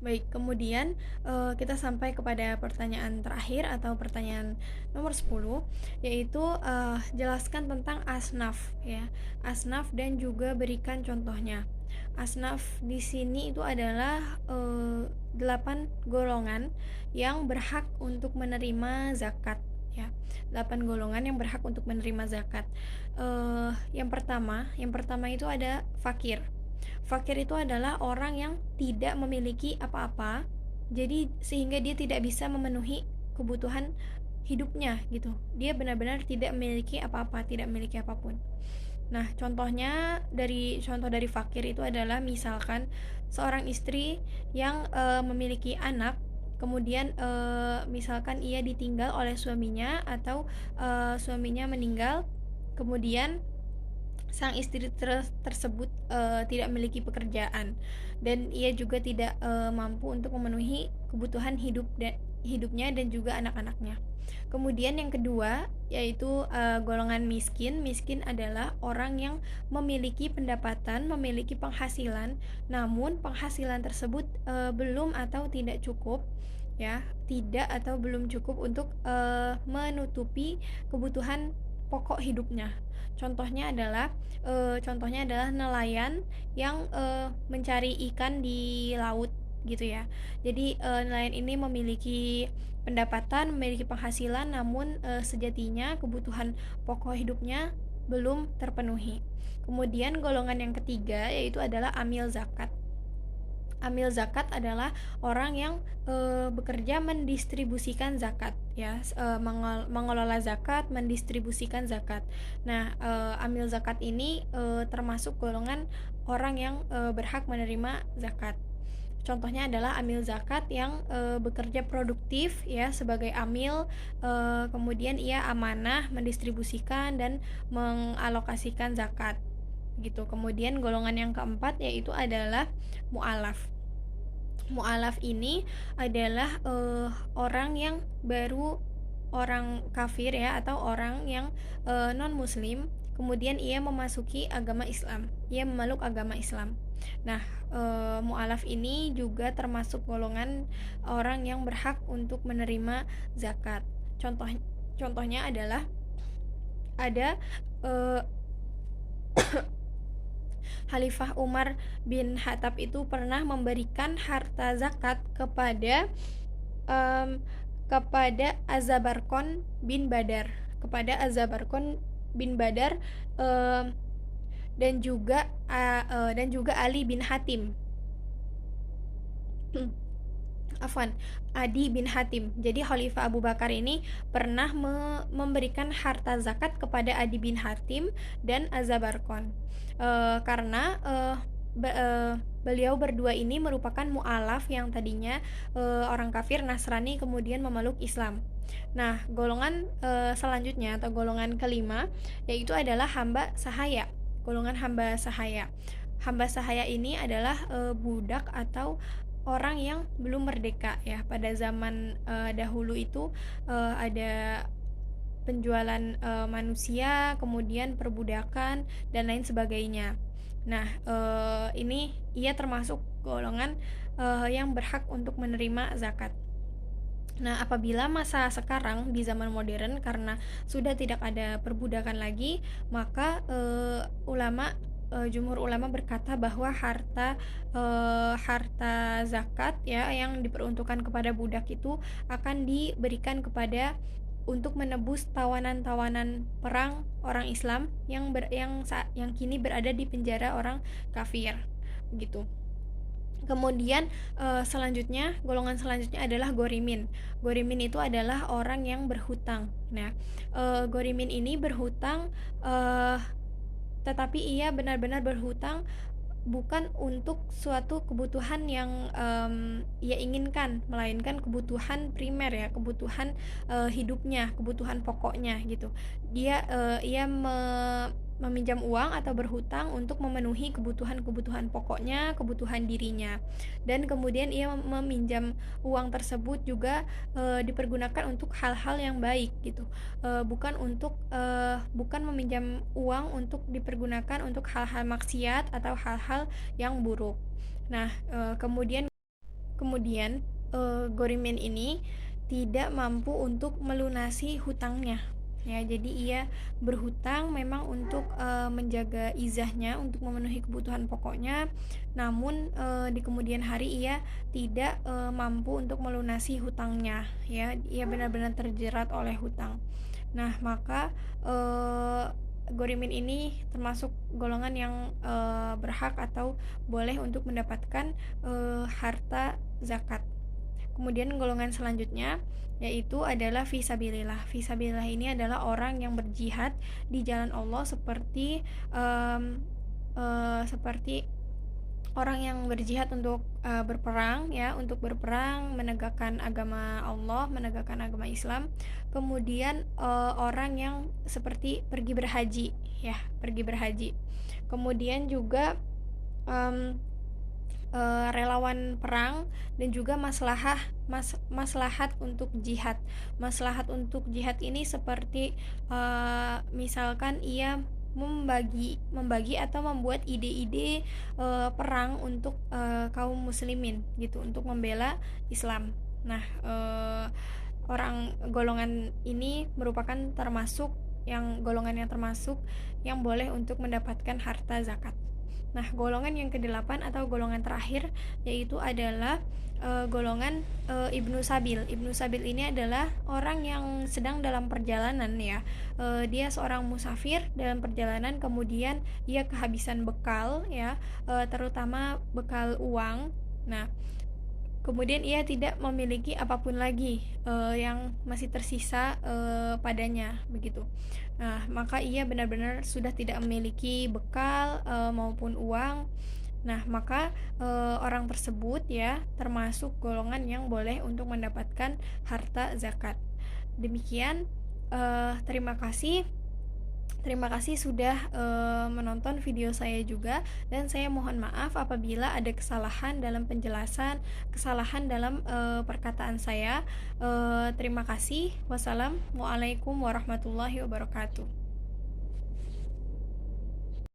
Baik, kemudian kita sampai kepada pertanyaan terakhir atau pertanyaan nomor 10, yaitu jelaskan tentang asnaf ya. Asnaf dan juga berikan contohnya. Asnaf di sini itu adalah 8 golongan yang berhak untuk menerima zakat ya. 8 golongan yang berhak untuk menerima zakat. Yang pertama itu ada fakir. Fakir itu adalah orang yang tidak memiliki apa-apa, jadi sehingga dia tidak bisa memenuhi kebutuhan hidupnya gitu. Dia benar-benar tidak memiliki apa-apa, tidak memiliki apapun. Nah, contoh dari fakir itu adalah misalkan seorang istri yang memiliki anak, kemudian misalkan ia ditinggal oleh suaminya atau suaminya meninggal, kemudian sang istri tersebut tidak memiliki pekerjaan dan ia juga tidak mampu untuk memenuhi kebutuhan hidupnya dan juga anak-anaknya. Kemudian yang kedua yaitu golongan miskin. Miskin adalah orang yang memiliki pendapatan, memiliki penghasilan, namun penghasilan tersebut belum atau tidak cukup ya, tidak atau belum cukup untuk menutupi kebutuhan pokok hidupnya. Contohnya adalah nelayan yang mencari ikan di laut gitu ya. Jadi nelayan ini memiliki pendapatan, memiliki penghasilan, namun sejatinya kebutuhan pokok hidupnya belum terpenuhi. Kemudian golongan yang ketiga yaitu adalah amil zakat. Amil zakat adalah orang yang bekerja mendistribusikan zakat ya, mengelola zakat, mendistribusikan zakat. Nah, amil zakat ini termasuk golongan orang yang berhak menerima zakat. Contohnya adalah amil zakat yang bekerja produktif ya sebagai amil, kemudian ia amanah mendistribusikan dan mengalokasikan zakat gitu. Kemudian golongan yang keempat yaitu adalah mualaf. Mu'alaf ini adalah orang yang baru, orang kafir ya, atau orang yang non muslim, kemudian ia memasuki agama Islam, ia memeluk agama Islam. Nah, mu'alaf ini juga termasuk golongan orang yang berhak untuk menerima zakat. Contohnya adalah ada eh, Khalifah Umar bin Khattab itu pernah memberikan harta zakat em, kepada Azabarkon bin Badar, em, dan juga Ali bin Hatim. Afwan, Adi bin Hatim. Jadi Khalifah Abu Bakar ini pernah memberikan harta zakat kepada Adi bin Hatim dan Azabarkon. Karena beliau berdua ini merupakan mu'alaf yang tadinya orang kafir Nasrani kemudian memeluk Islam. Nah, golongan selanjutnya atau golongan kelima yaitu adalah hamba sahaya. Golongan hamba sahaya. Hamba sahaya ini adalah budak atau orang yang belum merdeka ya. Pada zaman dahulu itu ada penjualan manusia, kemudian perbudakan dan lain sebagainya. Nah, ini ia termasuk golongan yang berhak untuk menerima zakat. Nah, apabila masa sekarang di zaman modern karena sudah tidak ada perbudakan lagi, maka jumhur ulama berkata bahwa harta zakat ya yang diperuntukkan kepada budak itu akan diberikan kepada untuk menebus tawanan-tawanan perang orang Islam yang kini berada di penjara orang kafir gitu. Kemudian golongan selanjutnya adalah gorimin. Gorimin itu adalah orang yang berhutang. Nah, gorimin ini berhutang, tetapi ia benar-benar berhutang bukan untuk suatu kebutuhan yang ia inginkan, melainkan kebutuhan primer ya, kebutuhan hidupnya, kebutuhan pokoknya gitu. Ia meminjam uang atau berhutang untuk memenuhi kebutuhan-kebutuhan pokoknya, kebutuhan dirinya. Dan kemudian ia meminjam uang tersebut juga dipergunakan untuk hal-hal yang baik gitu. Bukan meminjam uang untuk dipergunakan untuk hal-hal maksiat atau hal-hal yang buruk. Nah, Kemudian Gorimin ini tidak mampu untuk melunasi hutangnya. Ya, jadi ia berhutang memang untuk menjaga izahnya, untuk memenuhi kebutuhan pokoknya. Namun di kemudian hari ia tidak mampu untuk melunasi hutangnya. Ya, ia benar-benar terjerat oleh hutang. Nah, maka Gorimin ini termasuk golongan yang berhak atau boleh untuk mendapatkan harta zakat. Kemudian golongan selanjutnya yaitu adalah fisabilillah. Fisabilillah ini adalah orang yang berjihad di jalan Allah seperti orang yang berjihad untuk berperang, ya, untuk berperang menegakkan agama Allah, menegakkan agama Islam. Kemudian orang yang seperti pergi berhaji, ya, pergi berhaji. Kemudian juga um, relawan perang dan juga maslahat untuk jihad. Maslahat untuk jihad ini seperti misalkan ia membagi atau membuat ide-ide perang untuk kaum muslimin gitu, untuk membela Islam. Nah, orang golongan ini merupakan golongan yang termasuk yang boleh untuk mendapatkan harta zakat. Nah, golongan yang kedelapan atau golongan terakhir yaitu adalah golongan Ibnu Sabil. Ibnu Sabil ini adalah orang yang sedang dalam perjalanan, ya. Dia seorang musafir dalam perjalanan, kemudian ia kehabisan bekal, ya, terutama bekal uang. Nah, kemudian ia tidak memiliki apapun lagi yang masih tersisa padanya, begitu. Nah, maka ia benar-benar sudah tidak memiliki bekal maupun uang. Nah, maka orang tersebut, ya, termasuk golongan yang boleh untuk mendapatkan harta zakat. Demikian, terima kasih. Terima kasih sudah menonton video saya juga, dan saya mohon maaf apabila ada kesalahan dalam penjelasan, kesalahan dalam perkataan saya. Terima kasih. Wassalamualaikum warahmatullahi wabarakatuh.